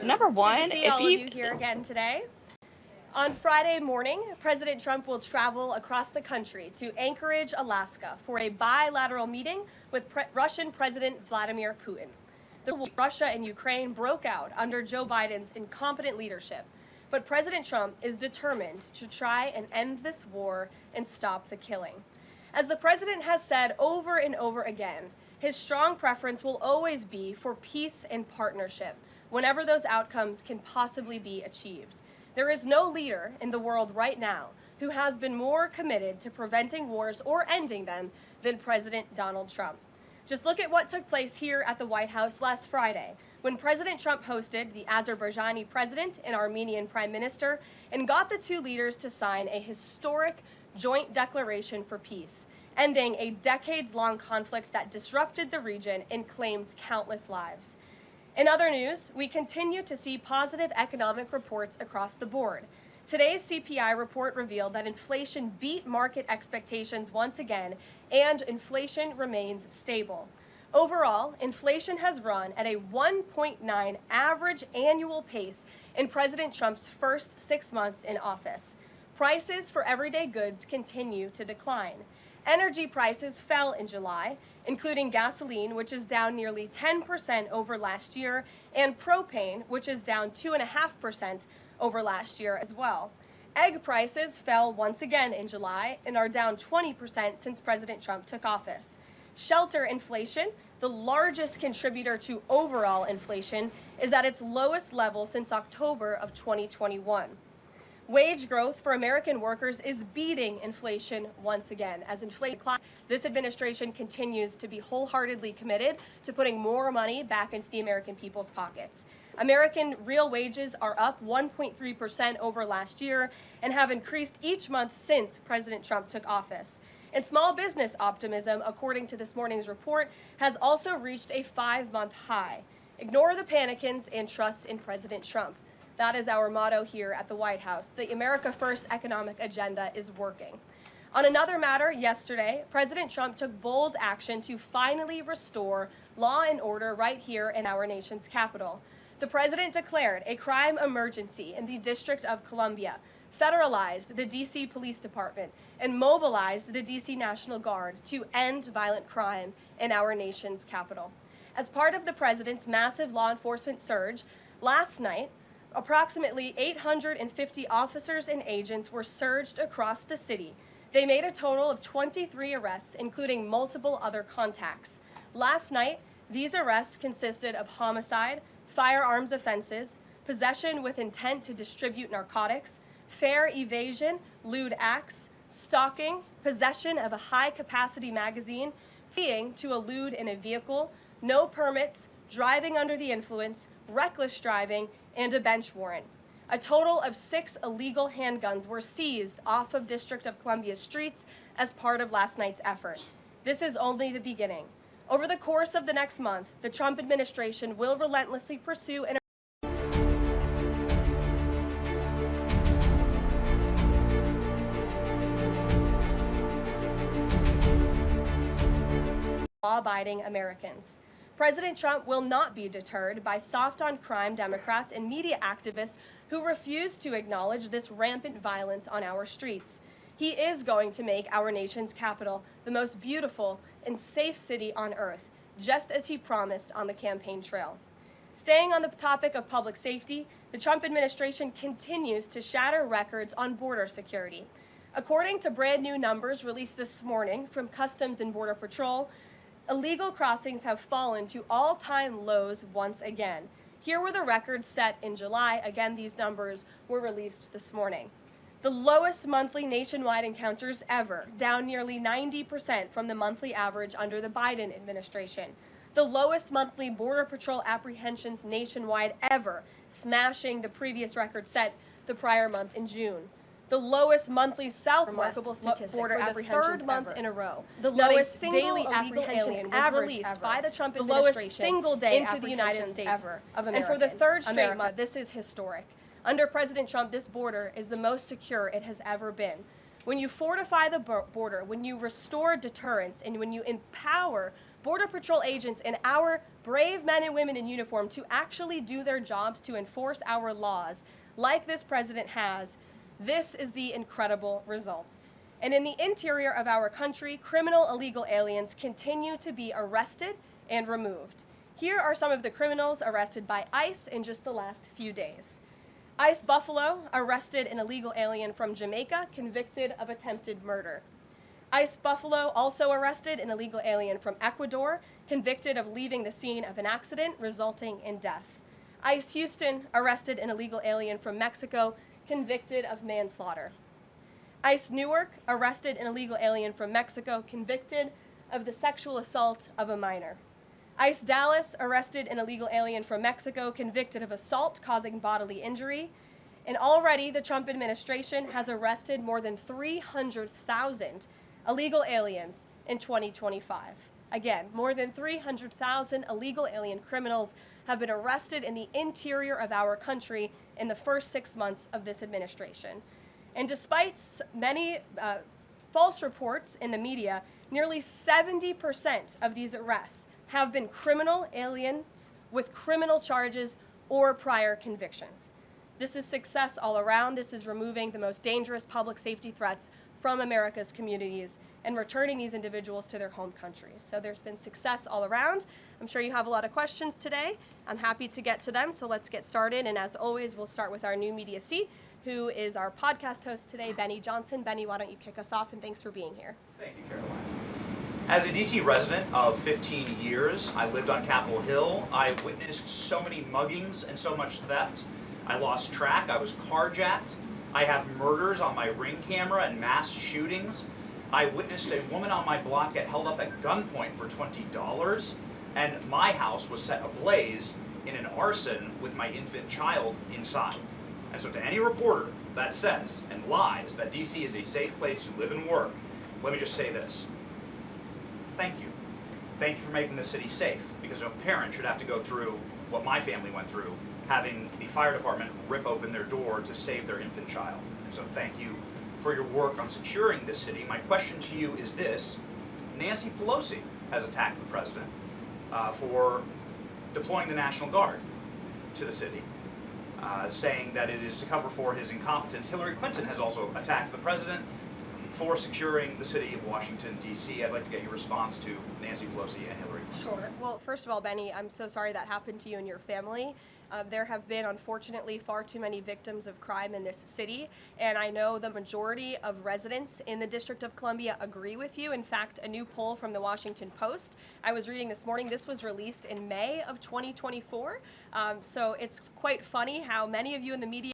Number Good one, to see if all of you you here again today. On Friday morning, President Trump will travel across the country to Anchorage, Alaska for a bilateral meeting with Russian President Vladimir Putin. Russia and Ukraine broke out under Joe Biden's incompetent leadership, but President Trump is determined to try and end this war and stop the killing. As the president has said over and over again, his strong preference will always be for peace and partnership whenever those outcomes can possibly be achieved. There is no leader in the world right now who has been more committed to preventing wars or ending them than President Donald Trump. Just look at what took place here at the White House last Friday when President Trump hosted the Azerbaijani president and Armenian prime minister and got the two leaders to sign a historic joint declaration for peace, ending a decades-long conflict that disrupted the region and claimed countless lives. In other news, we continue to see positive economic reports across the board. Today's CPI report revealed that inflation beat market expectations once again, and inflation remains stable. Overall, inflation has run at a 1.9 average annual pace in President Trump's first 6 months in office. Prices for everyday goods continue to decline. Energy prices fell in July, including gasoline, which is down nearly 10% over last year, and propane, which is down 2.5% over last year as well. Egg prices fell once again in July and are down 20% since President Trump took office. Shelter inflation, the largest contributor to overall inflation, is at its lowest level since October of 2021. Wage growth for American workers is beating inflation once again. As inflation climbs, this administration continues to be wholeheartedly committed to putting more money back into the American people's pockets. American real wages are up 1.3% over last year and have increased each month since President Trump took office. And small business optimism, according to this morning's report, has also reached a 5-month high. Ignore the panicans and trust in President Trump. That is our motto here at the White House. The America First economic agenda is working. On another matter, yesterday, President Trump took bold action to finally restore law and order right here in our nation's capital. The president declared a crime emergency in the District of Columbia, federalized the D.C. Police Department, and mobilized the D.C. National Guard to end violent crime in our nation's capital. As part of the president's massive law enforcement surge, last night, approximately 850 officers and agents were surged across the city. They made a total of 23 arrests, including multiple other contacts. Last night, these arrests consisted of homicide, firearms offenses, possession with intent to distribute narcotics, fare evasion, lewd acts, stalking, possession of a high-capacity magazine, fleeing to elude in a vehicle, no permits, driving under the influence, reckless driving, and a bench warrant. A total of 6 illegal handguns were seized off of District of Columbia streets as part of last night's effort. This is only the beginning. Over the course of the next month, the Trump administration will relentlessly pursue and law-abiding Americans. President Trump will not be deterred by soft-on-crime Democrats and media activists who refuse to acknowledge this rampant violence on our streets. He is going to make our nation's capital the most beautiful and safe city on earth, just as he promised on the campaign trail. Staying on the topic of public safety, the Trump administration continues to shatter records on border security. According to brand new numbers released this morning from Customs and Border Patrol, illegal crossings have fallen to all-time lows once again. Here were the records set in July. Again, these numbers were released this morning. The lowest monthly nationwide encounters ever, down nearly 90% from the monthly average under the Biden administration. The lowest monthly Border Patrol apprehensions nationwide ever, smashing the previous record set the prior month in June. The lowest monthly Southwest border apprehensions third month in a row. The lowest daily apprehension was released by the Trump administration. The lowest single day into the United States ever of America. And for the third straight month, this is historic. Under President Trump, this border is the most secure it has ever been. When you fortify the border, when you restore deterrence, and when you empower Border Patrol agents and our brave men and women in uniform to actually do their jobs to enforce our laws like this president has, this is the incredible result. And in the interior of our country, criminal illegal aliens continue to be arrested and removed. Here are some of the criminals arrested by ICE in just the last few days. ICE Buffalo arrested an illegal alien from Jamaica convicted of attempted murder. ICE Buffalo also arrested an illegal alien from Ecuador convicted of leaving the scene of an accident resulting in death. ICE Houston arrested an illegal alien from Mexico convicted of manslaughter. ICE Newark arrested an illegal alien from Mexico convicted of the sexual assault of a minor. ICE Dallas arrested an illegal alien from Mexico convicted of assault causing bodily injury. And already the Trump administration has arrested more than 300,000 illegal aliens in 2025. Again, more than 300,000 illegal alien criminals have been arrested in the interior of our country in the first 6 months of this administration. And despite many false reports in the media, nearly 70% of these arrests have been criminal aliens with criminal charges or prior convictions. This is success all around. This is removing the most dangerous public safety threats from America's communities and returning these individuals to their home countries. So there's been success all around. I'm sure you have a lot of questions today. I'm happy to get to them, so let's get started. And as always, we'll start with our new media seat, who is our podcast host today, Benny Johnson. Benny, why don't you kick us off, and thanks for being here. Thank you, Caroline. As a DC resident of 15 years, I lived on Capitol Hill. I witnessed so many muggings and so much theft. I lost track. I was carjacked. I have murders on my Ring camera and mass shootings. I witnessed a woman on my block get held up at gunpoint for $20, and my house was set ablaze in an arson with my infant child inside. And so to any reporter that says and lies that DC is a safe place to live and work, let me just say this. Thank you. Thank you for making the city safe, because no parent should have to go through what my family went through, having the fire department rip open their door to save their infant child. And so thank you for your work on securing this city. My question to you is this. Nancy Pelosi has attacked the president for deploying the National Guard to the city, saying that it is to cover for his incompetence. Hillary Clinton has also attacked the president for securing the city of Washington, D.C. I'd like to get your response to Nancy Pelosi and Hillary Clinton. Sure. Well, first of all, Benny, I'm so sorry that happened to you and your family. There have been, unfortunately, far too many victims of crime in this city, and I know the majority of residents in the District of Columbia agree with you. In fact, a new poll from the Washington Post I was reading this morning, this was released in May of 2024, so it's quite funny how many of you in the media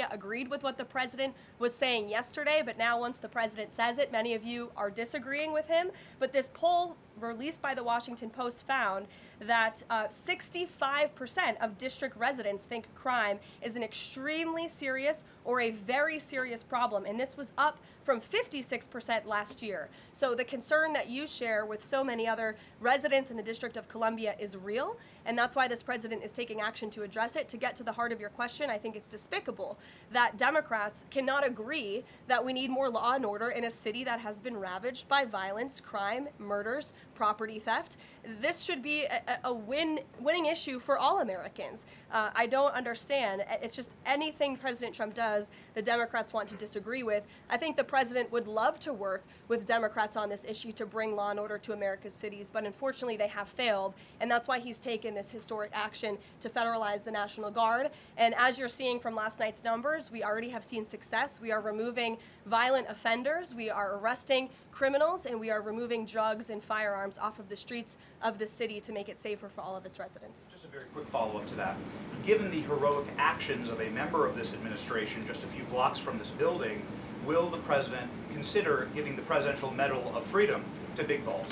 agreed with what the president was saying yesterday, but now once the president says it, many of you are disagreeing with him. But this poll released by the Washington Post found that 65% of district residents think crime is an extremely serious or a very serious problem, and this was up from 56% last year. So the concern that you share with so many other residents in the District of Columbia is real, and that's why this president is taking action to address it. To get to the heart of your question, I think it's despicable that Democrats cannot agree that we need more law and order in a city that has been ravaged by violence, crime, murders, property theft. This should be a winning issue for all Americans. I don't understand. It's just anything President Trump does, the Democrats want to disagree with. I think the president would love to work with Democrats on this issue to bring law and order to America's cities, but unfortunately they have failed, and that's why he's taken this historic action to federalize the National Guard. And as you're seeing from last night's numbers, we already have seen success. We are removing violent offenders, we are arresting criminals, and we are removing drugs and firearms off of the streets of the city to make it safer for all of its residents. Just a very quick follow-up to that. Given the heroic actions of a member of this administration just a few blocks from this building, will the president consider giving the Presidential Medal of Freedom to Big Balls?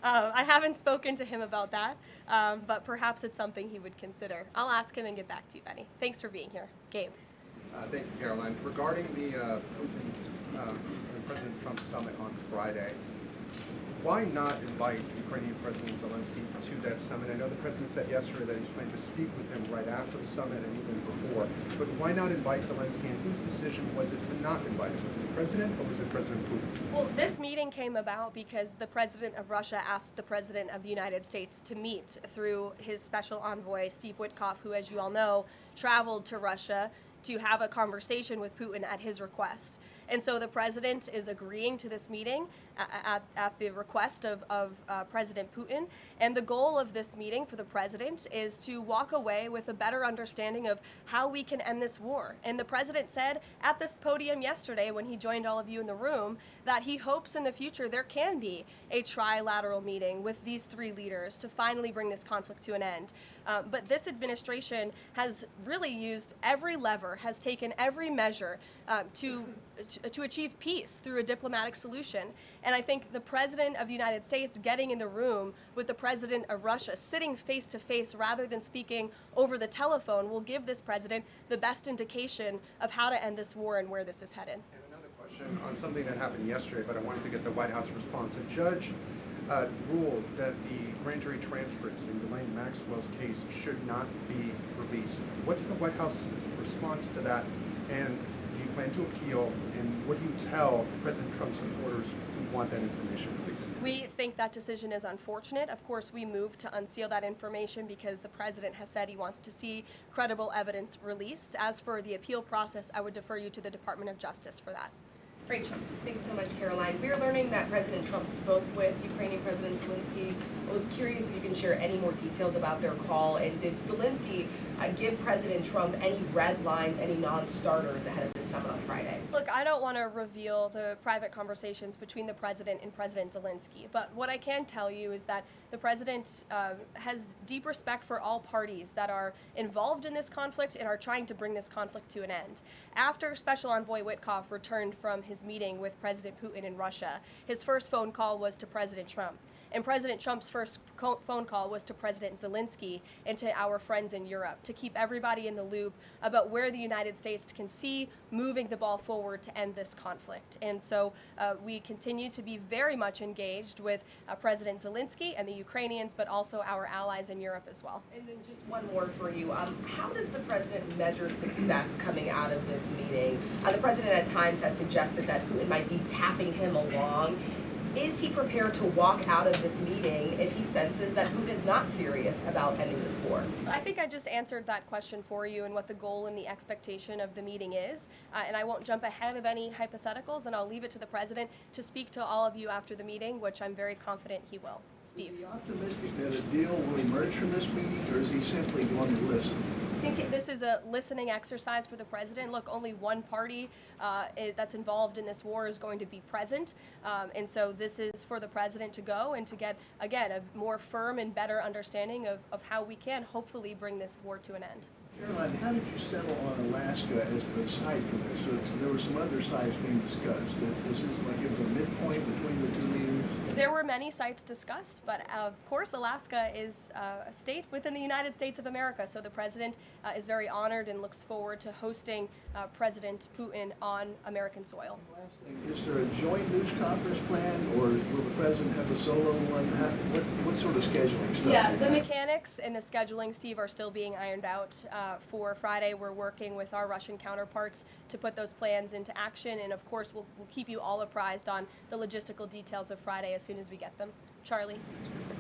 I haven't spoken to him about that, but perhaps it's something he would consider. I'll ask him and get back to you, Benny. Thanks for being here. Gabe. Thank you, Caroline. Regarding the President Trump summit on Friday, why not invite Ukrainian President Zelensky to that summit? I know the president said yesterday that he planned to speak with him right after the summit and even before. but why not invite Zelensky, and whose decision was it to not invite him? Was it the president, or was it President Putin? Well, this meeting came about because the president of Russia asked the president of the United States to meet through his special envoy, Steve Witkoff, who, as you all know, traveled to Russia to have a conversation with Putin at his request. And so the president is agreeing to this meeting at the request of President Putin. And the goal of this meeting for the president is to walk away with a better understanding of how we can end this war. And the president said at this podium yesterday, when he joined all of you in the room, that he hopes in the future there can be a trilateral meeting with these three leaders to finally bring this conflict to an end. But this administration has really used every lever, has taken every measure to achieve peace through a diplomatic solution. And I think the president of the United States getting in the room with the president of Russia, sitting face to face rather than speaking over the telephone, will give this president the best indication of how to end this war and where this is headed. And another question on something that happened yesterday, but I wanted to get the White House response. A judge ruled that the grand jury transcripts in Ghislaine Maxwell's case should not be released. What's the White House response to that? And do you plan to appeal? And what do you tell President Trump's supporters who want that information released? We think that decision is unfortunate. Of course, we moved to unseal that information because the president has said he wants to see credible evidence released. As for the appeal process, I would defer you to the Department of Justice for that. Rachel. Thanks so much, Caroline. We're learning that President Trump spoke with Ukrainian President Zelensky. I was curious if you can share any more details about their call, and did Zelensky give President Trump any red lines, any non-starters ahead of this summit on Friday? Look, I don't want to reveal the private conversations between the president and President Zelensky, but what I can tell you is that the president has deep respect for all parties that are involved in this conflict and are trying to bring this conflict to an end. After Special Envoy Witkoff returned from his meeting with President Putin in Russia, his first phone call was to President Trump. And President Trump's first phone call was to President Zelensky and to our friends in Europe to keep everybody in the loop about where the United States can see moving the ball forward to end this conflict. And so we continue to be very much engaged with President Zelensky and the Ukrainians, but also our allies in Europe as well. And then just one more for you. How does the president measure success coming out of this meeting? The president at times has suggested that Putin might be tapping him along. Is he prepared to walk out of this meeting if he senses that Putin is not serious about ending this war? I think I just answered that question for you and what the goal and the expectation of the meeting is. And I won't jump ahead of any hypotheticals, and I'll leave it to the president to speak to all of you after the meeting, which I'm very confident he will. Steve. Is he optimistic that a deal will emerge from this meeting, or is he simply going to listen? I think this is a listening exercise for the president. Look, only one party that's involved in this war is going to be present. And so this is for the president to go and to get, again, a more firm and better understanding of how we can hopefully bring this war to an end. Caroline, how did you settle on Alaska as the site for this? So there were some other sites being discussed. This is like it was a midpoint between the two leaders? There were many sites discussed, but of course Alaska is a state within the United States of America, so the president is very honored and looks forward to hosting President Putin on American soil. Last thing, is there a joint news conference planned, or will the president have a solo one? What sort of scheduling stuff? Yeah, the mechanics and the scheduling, Steve, are still being ironed out. For Friday, we're working with our Russian counterparts to put those plans into action, and of course we'll keep you all apprised on the logistical details of Friday as soon as we get them. Charlie?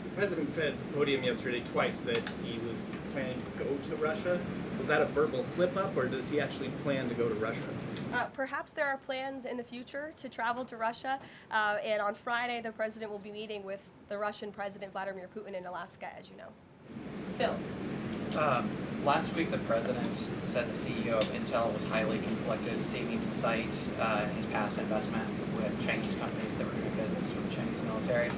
The president said at the podium yesterday twice that he was planning to go to Russia. Was that a verbal slip-up, or does he actually plan to go to Russia? Perhaps there are plans in the future to travel to Russia, and on Friday the president will be meeting with the Russian President Vladimir Putin in Alaska, as you know. Phil? Last week, the president said the CEO of Intel was highly conflicted, seeming to cite his past investment with Chinese companies that were doing business with the Chinese military.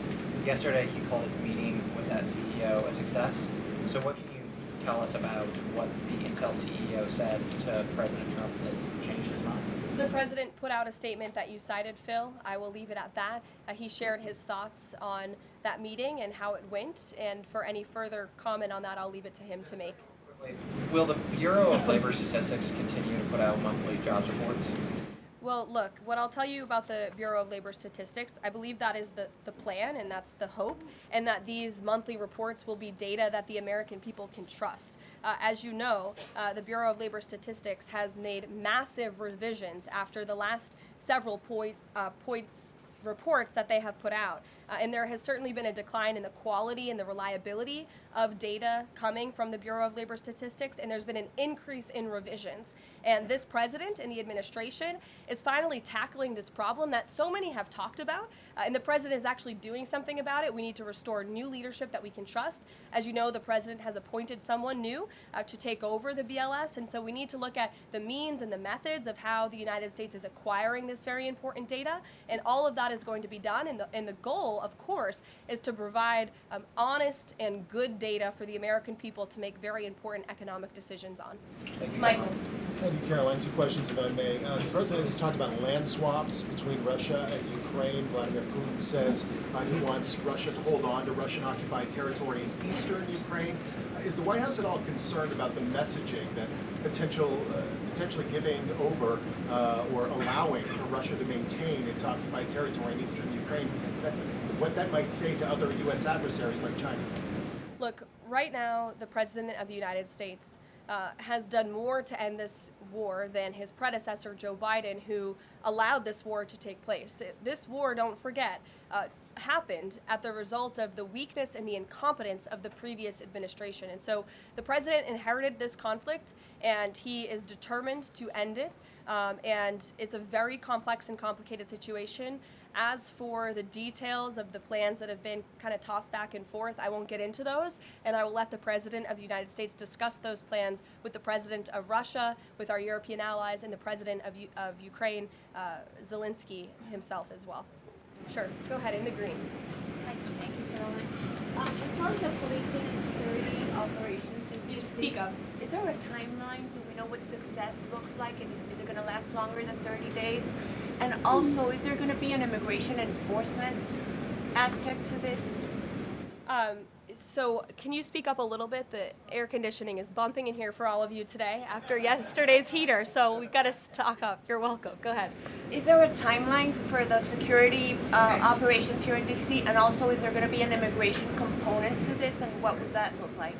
Yesterday, he called his meeting with that CEO a success. So what can you tell us about what the Intel CEO said to President Trump that changed his mind? The president put out a statement that you cited, Phil. I will leave it at that. He shared his thoughts on that meeting and how it went, and for any further comment on that, I'll leave it to him to make. Will the Bureau of Labor Statistics continue to put out monthly jobs reports? Well, look, what I'll tell you about the Bureau of Labor Statistics, I believe that is the plan and that's the hope, and that these monthly reports will be data that the American people can trust. As you know, the Bureau of Labor Statistics has made massive revisions after the last several points reports that they have put out. And there has certainly been a decline in the quality and the reliability of data coming from the Bureau of Labor Statistics, and there's been an increase in revisions. And this president and the administration is finally tackling this problem that so many have talked about, and the president is actually doing something about it. We need to restore new leadership that we can trust. As you know, the president has appointed someone new to take over the BLS, and so we need to look at the means and the methods of how the United States is acquiring this very important data, and all of that is going to be done, and the goal, of course, is to provide honest and good data for the American people to make very important economic decisions on. Thank you, Michael. Thank you, Caroline. 2 questions, if I may. The president has talked about land swaps between Russia and Ukraine. Vladimir Putin says he wants Russia to hold on to Russian-occupied territory in eastern Ukraine. Is the White House at all concerned about the messaging that potentially giving over or allowing for Russia to maintain its occupied territory in eastern Ukraine, what that might say to other U.S. adversaries like China? Look, right now, the President of the United States has done more to end this war than his predecessor, Joe Biden, who allowed this war to take place. This war, don't forget, happened at the result of the weakness and the incompetence of the previous administration. And so the president inherited this conflict, and he is determined to end it. And it's a very complex and complicated situation. As for the details of the plans that have been kind of tossed back and forth, I won't get into those, and I will let the President of the United States discuss those plans with the President of Russia, with our European allies, and the President of Ukraine, Zelensky himself as well. Sure, go ahead, in the green. Thank you, Caroline. As far as the policing and security operations in DC, Speak up. is there a timeline? Do we know what success looks like? And is it going to last longer than 30 days? And also, is there going to be an immigration enforcement aspect to this? So can you speak up a little bit? The air conditioning is bumping in here for all of you today after yesterday's heater, so we've got to stock up. You're welcome. Go ahead. Is there a timeline for the security operations here in DC? And also, is there going to be an immigration component to this? And what would that look like?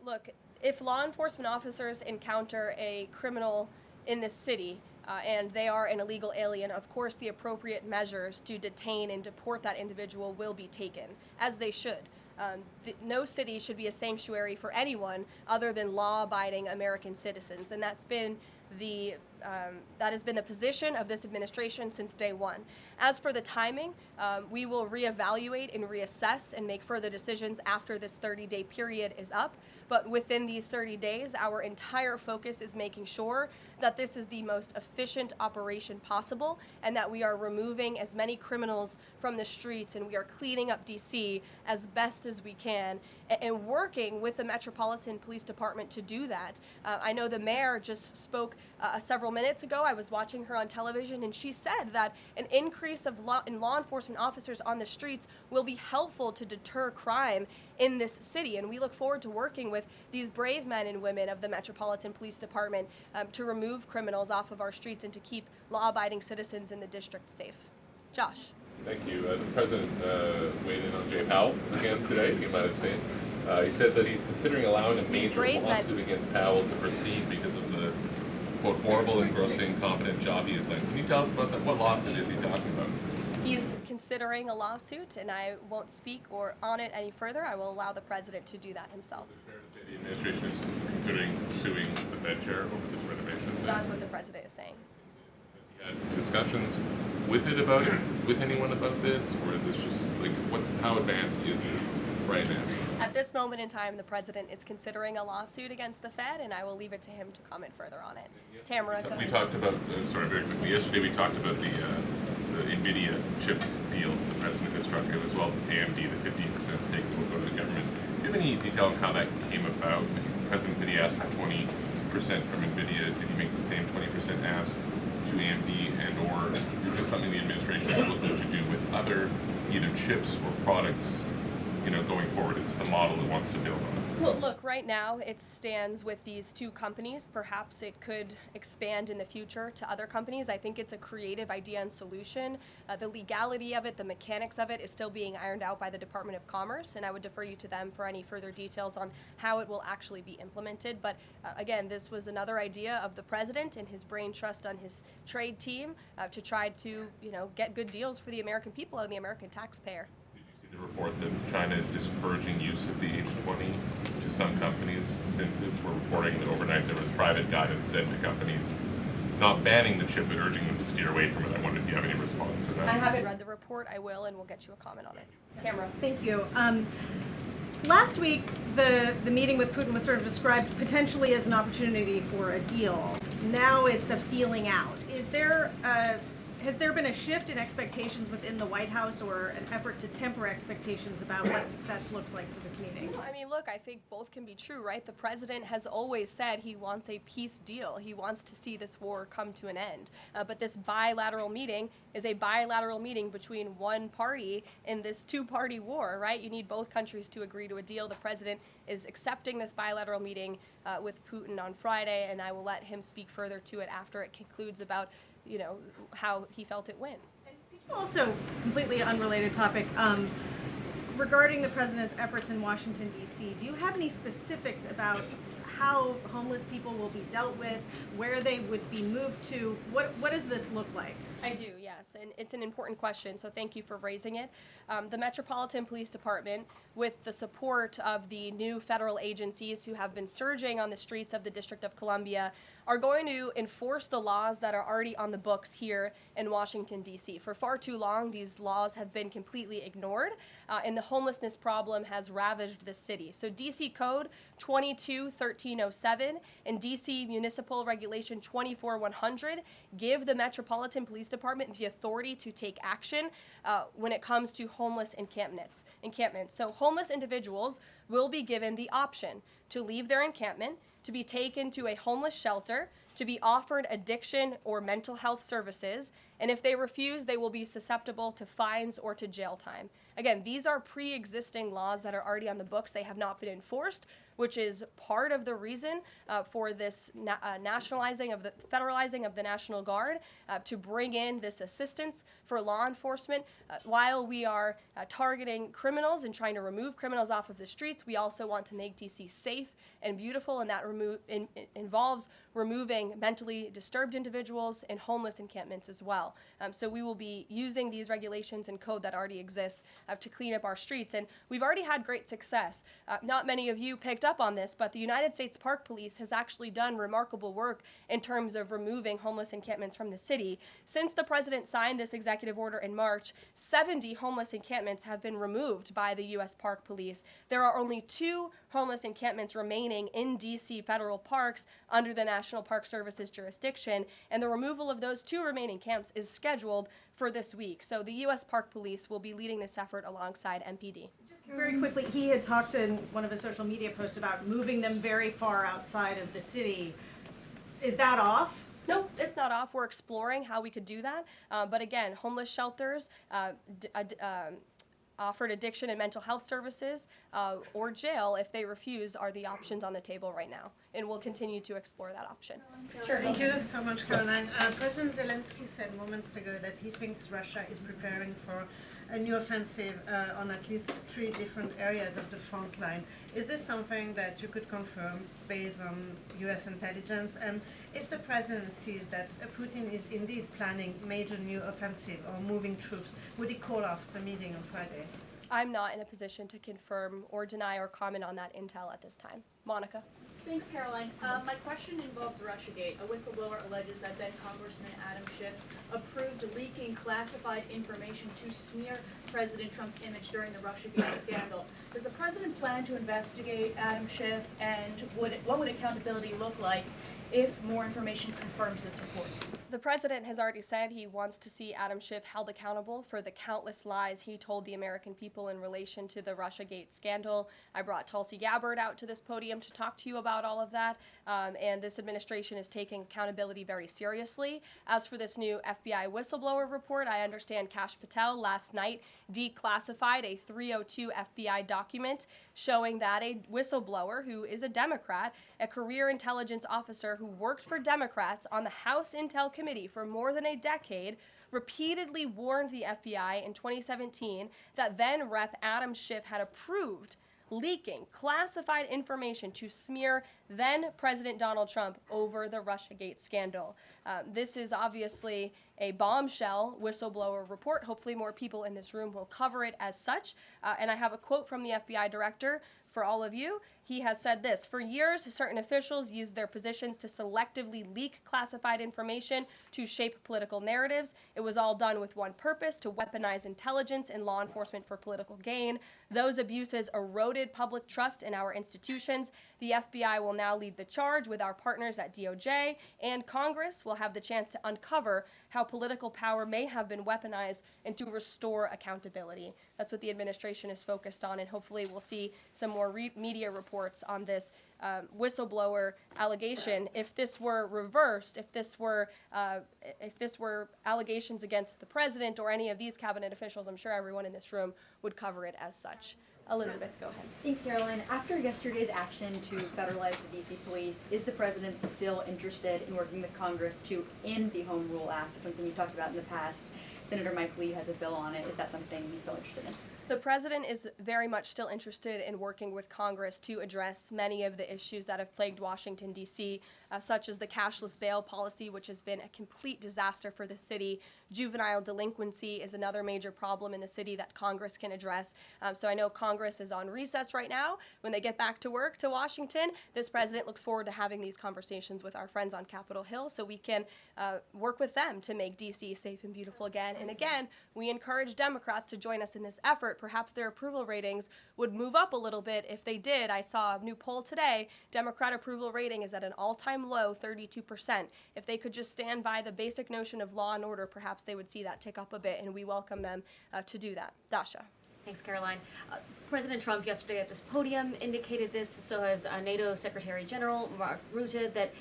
Look, if law enforcement officers encounter a criminal in this city, and they are an illegal alien, of course the appropriate measures to detain and deport that individual will be taken, as they should. No city should be a sanctuary for anyone other than law-abiding American citizens, and that has been the position of this administration since day one. As for the timing, we will reevaluate and reassess and make further decisions after this 30-day period is up. But within these 30 days, our entire focus is making sure that this is the most efficient operation possible and that we are removing as many criminals from the streets and we are cleaning up DC as best as we can and working with the Metropolitan Police Department to do that. I know the mayor just spoke several minutes ago. I was watching her on television, and she said that an increase in law enforcement officers on the streets will be helpful to deter crime in this city, and we look forward to working with these brave men and women of the Metropolitan Police Department to remove criminals off of our streets and to keep law-abiding citizens in the district safe. Josh. Thank you. The President weighed in on Jay Powell again today, you might have seen. He said that he's considering allowing a major lawsuit against Powell to proceed because of the, quote, horrible and grossly incompetent job he has done. Can you tell us about that? What lawsuit is he talking about? He's considering a lawsuit, and I won't speak on it any further. I will allow the President to do that himself. Is it fair to say the administration is considering suing the Fed chair over this renovation? That's what the President is saying. Has he had discussions with anyone about this, or is this just like how advanced is this right now? At this moment in time, the President is considering a lawsuit against the Fed, and I will leave it to him to comment further on it. Tamara, go ahead. We talked about, yesterday we talked about the NVIDIA chips deal the President has struck as well, AMD, the 15% stake that will go to the government. Do you have any detail on how that came about? The President said he asked for 20% from NVIDIA. Did he make the same 20% ask to AMD, and or is this something the administration is looking to do with other either chips or products, going forward? Is this a model it wants to build on? Well, look, right now it stands with these two companies. Perhaps it could expand in the future to other companies. I think it's a creative idea and solution. The legality of it, the mechanics of it is still being ironed out by the Department of Commerce, and I would defer you to them for any further details on how it will actually be implemented. But again, this was another idea of the president and his brain trust on his trade team to try to, get good deals for the American people and the American taxpayer. The report that China is discouraging use of the H20 to some companies. Since this, we're reporting that overnight there was private guidance sent to companies not banning the chip but urging them to steer away from it. I wonder if you have any response to that. I haven't read the report. I will, and we'll get you a comment on it. Tamara. Thank you. Last week, the meeting with Putin was sort of described potentially as an opportunity for a deal. Now it's a feeling out. Has there been a shift in expectations within the White House or an effort to temper expectations about what success looks like for this meeting? I mean, look, I think both can be true, right? The president has always said he wants a peace deal. He wants to see this war come to an end. But this bilateral meeting is a bilateral meeting between one party in this two-party war, right? You need both countries to agree to a deal. The president is accepting this bilateral meeting with Putin on Friday, and I will let him speak further to it after it concludes about how he felt it went. Also, completely unrelated topic, regarding the president's efforts in Washington, D.C., do you have any specifics about how homeless people will be dealt with, where they would be moved to? What does this look like? I do, yes, and it's an important question, so thank you for raising it. The Metropolitan Police Department, with the support of the new federal agencies who have been surging on the streets of the District of Columbia, are going to enforce the laws that are already on the books here in Washington, D.C. For far too long, these laws have been completely ignored, and the homelessness problem has ravaged the city. So D.C. Code 22-1307 and D.C. Municipal Regulation 24-100 give the Metropolitan Police Department the authority to take action when it comes to homeless encampments. So homeless individuals will be given the option to leave their encampment, to be taken to a homeless shelter, to be offered addiction or mental health services, and if they refuse, they will be susceptible to fines or to jail time. Again, these are pre-existing laws that are already on the books. They have not been enforced, which is part of the reason for this federalizing of the National Guard to bring in this assistance for law enforcement. While we are targeting criminals and trying to remove criminals off of the streets, we also want to make DC safe and beautiful, and that involves removing mentally disturbed individuals in homeless encampments as well. So we will be using these regulations and code that already exists to clean up our streets, and we've already had great success. Not many of you picked up on this, but the United States Park Police has actually done remarkable work in terms of removing homeless encampments from the city. Since the president signed this executive order in March, 70 homeless encampments have been removed by the U.S. Park Police. There are only 2 homeless encampments remaining in D.C. federal parks under the National Park Service's jurisdiction, and the removal of those 2 remaining camps is scheduled for this week. So the U.S. Park Police will be leading this effort alongside MPD. Just very quickly, he had talked in one of his social media posts about moving them very far outside of the city. Is that off? No, it's not off. We're exploring how we could do that. But again, homeless shelters, offered addiction and mental health services, or jail if they refuse are the options on the table right now. And we'll continue to explore that option. Sure. Thank you so much, Caroline. President Zelensky said moments ago that he thinks Russia is preparing for a new offensive on at least 3 different areas of the front line. Is this something that you could confirm based on U.S. intelligence? And if the president sees that Putin is indeed planning major new offensive or moving troops, would he call off the meeting on Friday? I'm not in a position to confirm or deny or comment on that intel at this time. Monica. Thanks, Caroline. My question involves Russiagate. A whistleblower alleges that then Congressman Adam Schiff approved leaking classified information to smear President Trump's image during the Russiagate scandal. Does the president plan to investigate Adam Schiff, and what would accountability look like if more information confirms this report? The president has already said he wants to see Adam Schiff held accountable for the countless lies he told the American people in relation to the Russiagate scandal. I brought Tulsi Gabbard out to this podium to talk to you about all of that, and this administration is taking accountability very seriously. As for this new FBI whistleblower report, I understand Kash Patel last night declassified a 302 FBI document showing that a whistleblower who is a Democrat, a career intelligence officer who worked for Democrats on the House Intel Committee for more than a decade, repeatedly warned the FBI in 2017 that then Rep. Adam Schiff had approved leaking classified information to smear then President Donald Trump over the Russiagate scandal. This is obviously a bombshell whistleblower report. Hopefully more people in this room will cover it as such. And I have a quote from the FBI director for all of you. He has said this: "For years, certain officials used their positions to selectively leak classified information to shape political narratives. It was all done with one purpose: to weaponize intelligence and law enforcement for political gain. Those abuses eroded public trust in our institutions. The FBI will now lead the charge with our partners at DOJ, and Congress will have the chance to uncover how political power may have been weaponized and to restore accountability." That's what the administration is focused on, and hopefully we'll see some more media reports on this whistleblower allegation. If this were reversed, if this were allegations against the president or any of these cabinet officials, I'm sure everyone in this room would cover it as such. Elizabeth, go ahead. Thanks, Caroline. After yesterday's action to federalize the DC police, is the president still interested in working with Congress to end the Home Rule Act, something you talked about in the past? Senator Mike Lee has a bill on it. Is that something he's still interested in? The president is very much still interested in working with Congress to address many of the issues that have plagued Washington, D.C., such as the cashless bail policy, which has been a complete disaster for the city. Juvenile delinquency is another major problem in the city that Congress can address. So I know Congress is on recess right now. When they get back to work to Washington, this president looks forward to having these conversations with our friends on Capitol Hill so we can work with them to make D.C. safe and beautiful again. And again, we encourage Democrats to join us in this effort. Perhaps their approval ratings would move up a little bit if they did. I saw a new poll today. Democrat approval rating is at an all-time low, 32%. If they could just stand by the basic notion of law and order, perhaps they would see that tick up a bit, and we welcome them to do that. Dasha. Thanks, Caroline. President Trump yesterday at this podium indicated this, so has NATO Secretary General Mark Rutte, that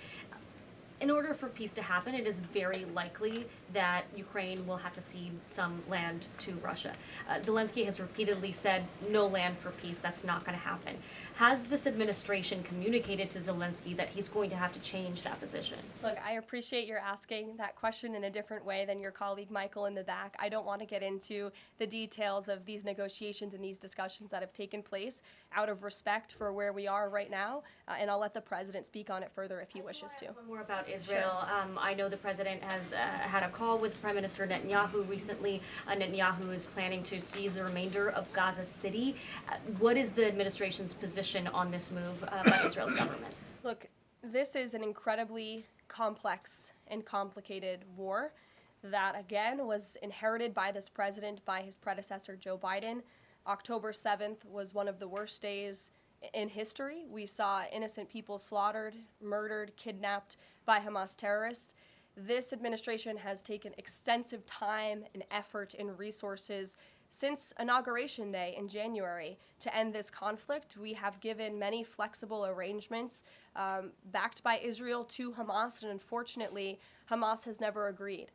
in order for peace to happen, it is very likely that Ukraine will have to cede some land to Russia. Zelensky has repeatedly said no land for peace. That's not going to happen. Has this administration communicated to Zelensky that he's going to have to change that position? Look, I appreciate your asking that question in a different way than your colleague Michael in the back. I don't want to get into the details of these negotiations and these discussions that have taken place out of respect for where we are right now, and I'll let the president speak on it further if he wishes to. One more about Israel. Sure. I know the president has had a call with Prime Minister Netanyahu recently. Netanyahu is planning to seize the remainder of Gaza City. What is the administration's position on this move by Israel's government? Look, this is an incredibly complex and complicated war that, again, was inherited by this president, by his predecessor, Joe Biden. October 7th was one of the worst days in history. We saw innocent people slaughtered, murdered, kidnapped by Hamas terrorists. This administration has taken extensive time and effort and resources since Inauguration Day in January to end this conflict. We have given many flexible arrangements backed by Israel to Hamas, and unfortunately, Hamas has never agreed.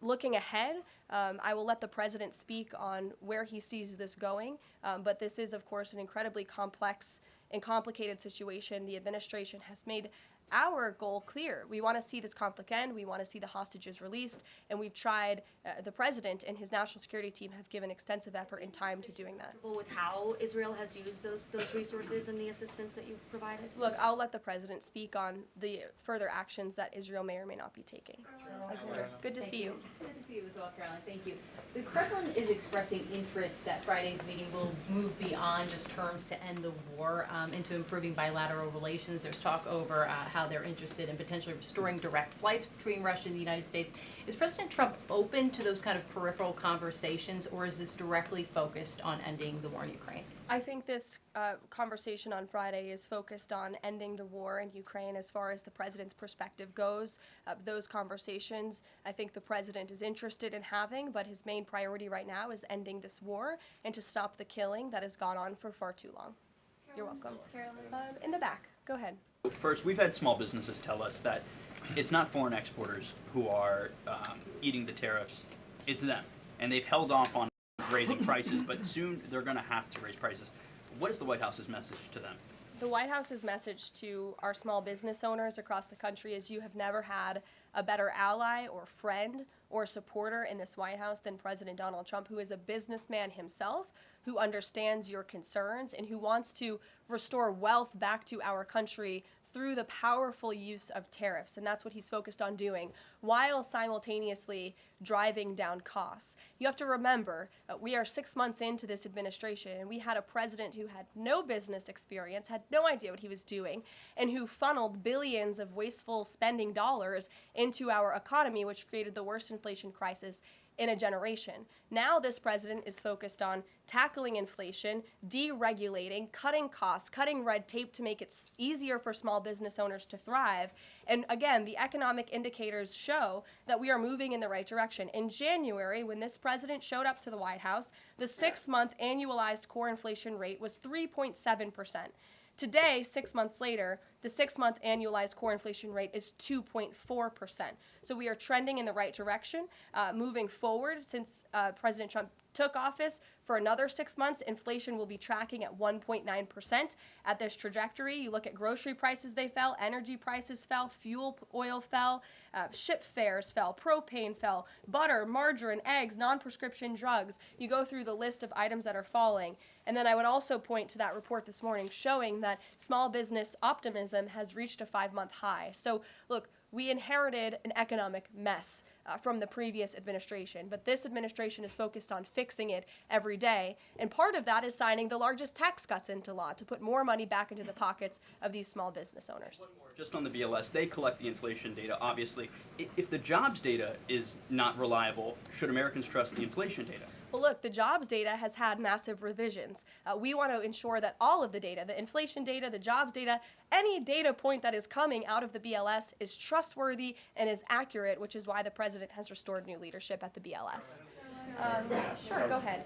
Looking ahead, I will let the president speak on where he sees this going, but this is, of course, an incredibly complex and complicated situation. The administration has made our goal clear. We want to see this conflict end. We want to see the hostages released, and we've tried. The president and his national security team have given extensive effort and time to doing that. With how Israel has used those resources and the assistance that you've provided? Look, I'll let the president speak on the further actions that Israel may or may not be taking. Alexander, good to see you. Good to see you as well, Caroline. Thank you. The Kremlin is expressing interest that Friday's meeting will move beyond just terms to end the war into improving bilateral relations. There's talk over how they're interested in potentially restoring direct flights between Russia and the United States. Is President Trump open to those kind of peripheral conversations, or is this directly focused on ending the war in Ukraine? I think this conversation on Friday is focused on ending the war in Ukraine as far as the president's perspective goes. Those conversations, I think the president is interested in having, but his main priority right now is ending this war and to stop the killing that has gone on for far too long. You're welcome. In the back, go ahead. First, we've had small businesses tell us that it's not foreign exporters who are eating the tariffs, it's them. And they've held off on raising prices, but soon they're going to have to raise prices. What is the White House's message to them? The White House's message to our small business owners across the country is you have never had a better ally or friend or supporter in this White House than President Donald Trump, who is a businessman himself, who understands your concerns and who wants to restore wealth back to our country through the powerful use of tariffs. And that's what he's focused on doing, while simultaneously driving down costs. You have to remember, we are 6 months into this administration, and we had a president who had no business experience, had no idea what he was doing, and who funneled billions of wasteful spending dollars into our economy, which created the worst inflation crisis in a generation. Now this president is focused on tackling inflation, deregulating, cutting costs, cutting red tape to make it easier for small business owners to thrive. And again, the economic indicators show that we are moving in the right direction. In January, when this president showed up to the White House, the 6-month annualized core inflation rate was 3.7%. Today, 6 months later, the 6-month annualized core inflation rate is 2.4%. So we are trending in the right direction. Moving forward, since President Trump took office, for another 6 months, inflation will be tracking at 1.9% at this trajectory. You look at grocery prices, they fell, energy prices fell, fuel oil fell, ship fares fell, propane fell, butter, margarine, eggs, non-prescription drugs. You go through the list of items that are falling. And then I would also point to that report this morning showing that small business optimism has reached a 5-month high. So look, we inherited an economic mess from the previous administration, but this administration is focused on fixing it every day. And part of that is signing the largest tax cuts into law to put more money back into the pockets of these small business owners. Just on the BLS, they collect the inflation data, obviously. If the jobs data is not reliable, should Americans trust the inflation data? Well, look, the jobs data has had massive revisions. We want to ensure that all of the data, the inflation data, the jobs data, any data point that is coming out of the BLS is trustworthy and is accurate, which is why the president has restored new leadership at the BLS. Sure, go ahead.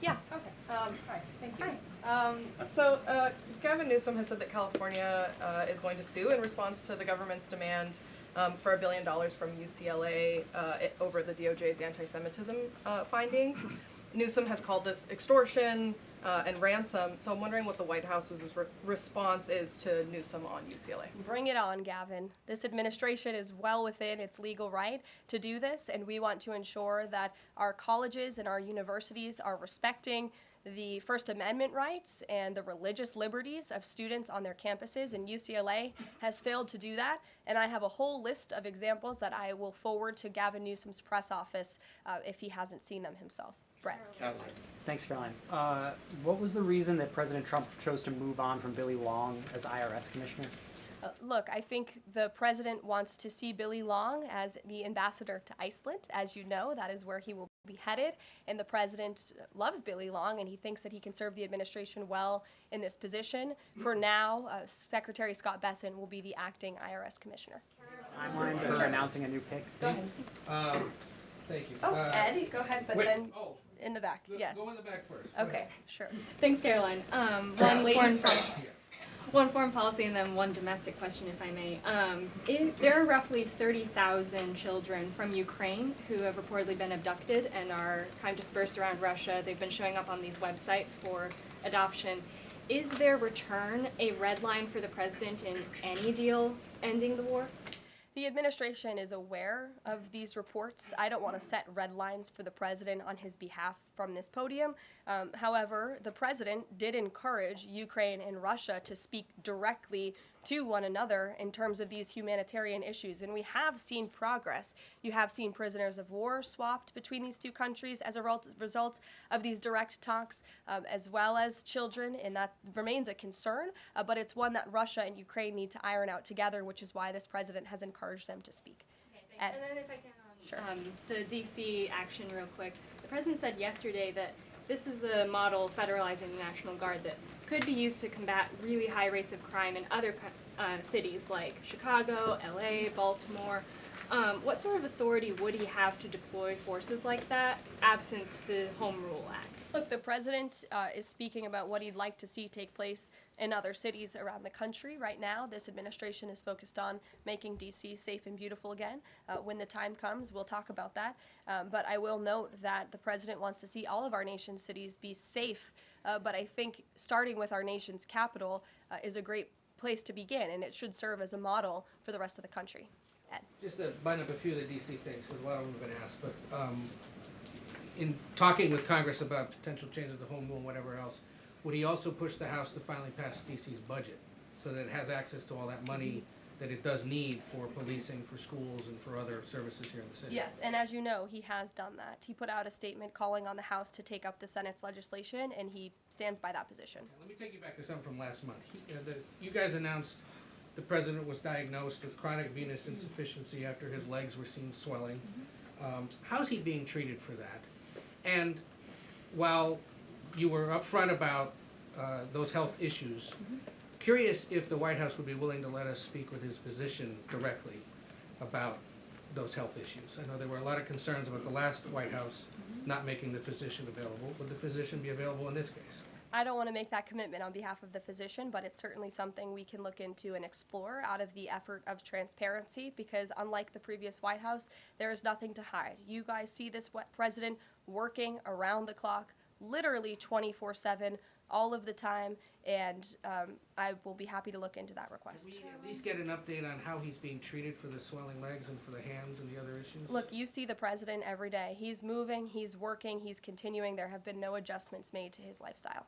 Yeah. Okay. Hi. Thank you. So Gavin Newsom has said that California is going to sue in response to the government's demand for $1 billion from UCLA over the DOJ's anti-Semitism findings. Newsom has called this extortion and ransom, so I'm wondering what the White House's response is to Newsom on UCLA. Bring it on, Gavin. This administration is well within its legal right to do this, and we want to ensure that our colleges and our universities are respecting the First Amendment rights and the religious liberties of students on their campuses, and UCLA has failed to do that. And I have a whole list of examples that I will forward to Gavin Newsom's press office if he hasn't seen them himself. Brett. Thanks, Caroline. What was the reason that President Trump chose to move on from Billy Long as IRS commissioner? Look, I think the president wants to see Billy Long as the ambassador to Iceland. As you know, that is where he will be headed, and the president loves Billy Long, and he thinks that he can serve the administration well in this position. For now, Secretary Scott Bessent will be the acting IRS commissioner. Timeline for announcing a new pick? Go ahead. Thank you. Oh, Ed, go ahead, but then in the back, yes. Go in the back first. Okay, sure. Thanks, Caroline. One foreign policy and then one domestic question, if I may. There are roughly 30,000 children from Ukraine who have reportedly been abducted and are kind of dispersed around Russia. They've been showing up on these websites for adoption. Is their return a red line for the president in any deal ending the war? The administration is aware of these reports. I don't want to set red lines for the president on his behalf from this podium. However, the president did encourage Ukraine and Russia to speak directly to one another in terms of these humanitarian issues. And we have seen progress. You have seen prisoners of war swapped between these two countries as a result of these direct talks, as well as children, and that remains a concern, but it's one that Russia and Ukraine need to iron out together, which is why this president has encouraged them to speak. And then if I can, Sure. The DC action real quick. The president said yesterday that this is a model federalizing the National Guard that could be used to combat really high rates of crime in other cities like Chicago, LA, Baltimore. What sort of authority would he have to deploy forces like that, absent the Home Rule Act? Look, the president is speaking about what he'd like to see take place in other cities around the country. Right now, this administration is focused on making D.C. safe and beautiful again. When the time comes, we'll talk about that. But I will note that the president wants to see all of our nation's cities be safe. But I think starting with our nation's capital is a great place to begin, and it should serve as a model for the rest of the country. Ed. Just to bind up a few of the DC things, because a lot of them have been asked, but in talking with Congress about potential changes to home rule and whatever else, would he also push the House to finally pass DC's budget so that it has access to all that money that it does need for policing, for schools, and for other services here in the city? Yes, and as you know, he has done that. He put out a statement calling on the House to take up the Senate's legislation, and he stands by that position. Let me take you back to something from last month. You guys announced the president was diagnosed with chronic venous insufficiency after his legs were seen swelling. How's he being treated for that? And while you were upfront about those health issues, curious if the White House would be willing to let us speak with his physician directly about those health issues. I know there were a lot of concerns about the last White House not making the physician available. Would the physician be available in this case? I don't want to make that commitment on behalf of the physician, but it's certainly something we can look into and explore out of the effort of transparency, because unlike the previous White House, there is nothing to hide. You guys see this president working around the clock, literally 24/7, all of the time, and I will be happy to look into that request. Can we at least get an update on how he's being treated for the swelling legs and for the hands and the other issues? Look, you see the president every day. He's moving, he's working, he's continuing. There have been no adjustments made to his lifestyle.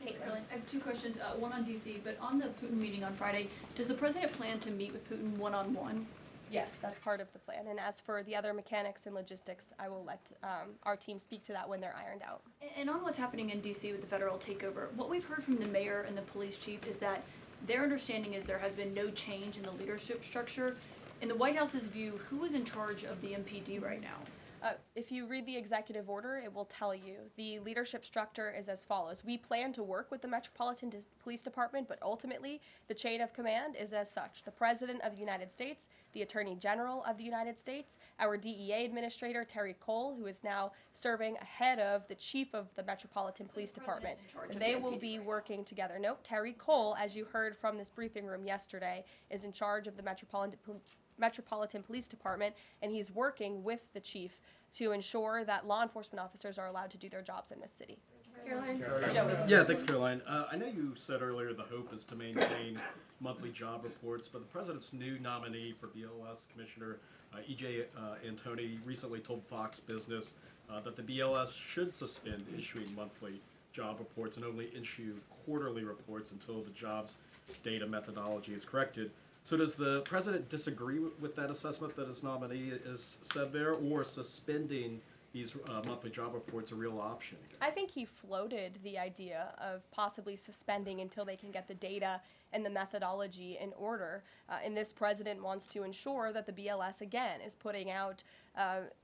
Thanks, Caroline. I have two questions, one on DC, but on the Putin meeting on Friday, does the president plan to meet with Putin one-on-one? Yes, that's part of the plan. And as for the other mechanics and logistics, I will let our team speak to that when they're ironed out. And on what's happening in DC with the federal takeover, what we've heard from the mayor and the police chief is that their understanding is there has been no change in the leadership structure. In the White House's view, who is in charge of the MPD right now? If you read the executive order, it will tell you the leadership structure is as follows. We plan to work with the Metropolitan Police Department, but ultimately the chain of command is as such. The President of the United States, the Attorney General of the United States, our DEA Administrator, Terry Cole, who is now serving ahead of the Chief of the Metropolitan Police Department. They will be working together. Nope, Terry Cole, as you heard from this briefing room yesterday, is in charge of the Metropolitan Police Department, and he's working with the chief to ensure that law enforcement officers are allowed to do their jobs in this city. Caroline? Yeah, thanks, Caroline. I know you said earlier the hope is to maintain monthly job reports, but the president's new nominee for BLS Commissioner E.J. Antoni recently told Fox Business that the BLS should suspend issuing monthly job reports and only issue quarterly reports until the jobs data methodology is corrected. So does the president disagree with that assessment that his nominee is said there, or suspending these monthly job reports a real option? I think he floated the idea of possibly suspending until they can get the data and the methodology in order. And this president wants to ensure that the BLS, again, is putting out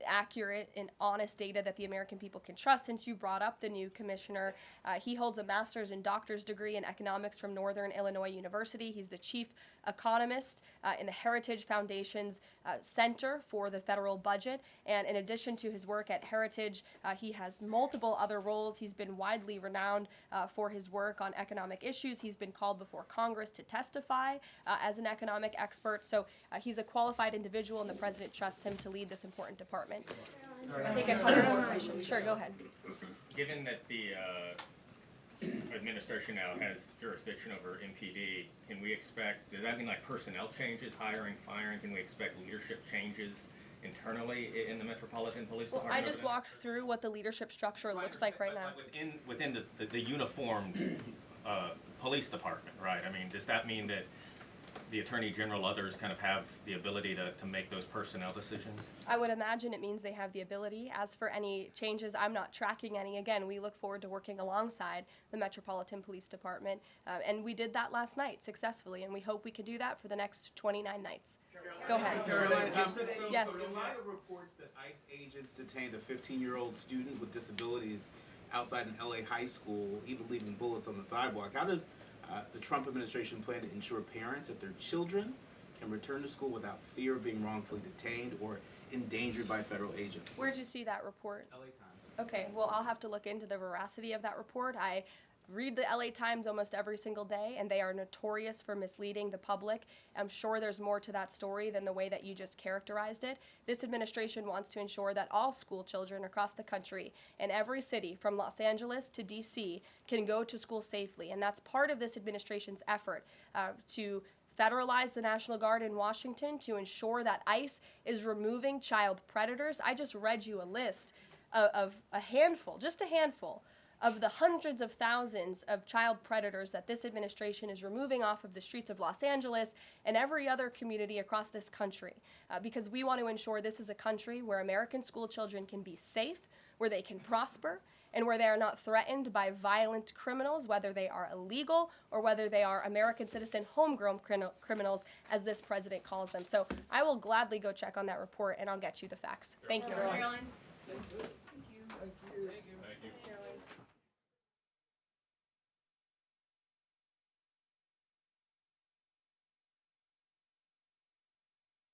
accurate and honest data that the American people can trust. Since you brought up the new commissioner, he holds a master's and doctor's degree in economics from Northern Illinois University. He's the chief economist in the Heritage Foundation's Center for the Federal Budget. And in addition to his work at Heritage, he has multiple other roles. He's been widely renowned for his work on economic issues. He's been called before Congress to testify as an economic expert. So he's a qualified individual, and the president trusts him to lead this important department. I think a couple more questions. Sure, go ahead. Given that the administration now has jurisdiction over MPD, can we expect, does that mean like personnel changes, hiring, firing? Can we expect leadership changes internally in the Metropolitan Police Department? I just walked through what the leadership structure looks like right now. Within the uniformed police department, right? I mean, does that mean that the Attorney General, others kind of have the ability to make those personnel decisions? I would imagine it means they have the ability. As for any changes, I'm not tracking any. Again, we look forward to working alongside the Metropolitan Police Department, and we did that last night successfully, and we hope we can do that for the next 29 nights. Go ahead. Yes. So in light of reports that ICE agents detained a 15-year-old student with disabilities outside an LA high school, even leaving bullets on the sidewalk, how does the Trump administration plan to ensure parents that their children can return to school without fear of being wrongfully detained or endangered by federal agents? Where'd you see that report? LA Times. Okay, well, I'll have to look into the veracity of that report. I read the LA Times almost every single day, and they are notorious for misleading the public. I'm sure there's more to that story than the way that you just characterized it. This administration wants to ensure that all school children across the country in every city, from Los Angeles to DC, can go to school safely. And that's part of this administration's effort to federalize the National Guard in Washington, to ensure that ICE is removing child predators. I just read you a list of a handful, just a handful, of the hundreds of thousands of child predators that this administration is removing off of the streets of Los Angeles and every other community across this country, because we want to ensure this is a country where American school children can be safe, where they can prosper, and where they are not threatened by violent criminals, whether they are illegal or whether they are American citizen homegrown criminals, as this president calls them. So I will gladly go check on that report, and I'll get you the facts. Thank you, everyone. Thank you. Thank you.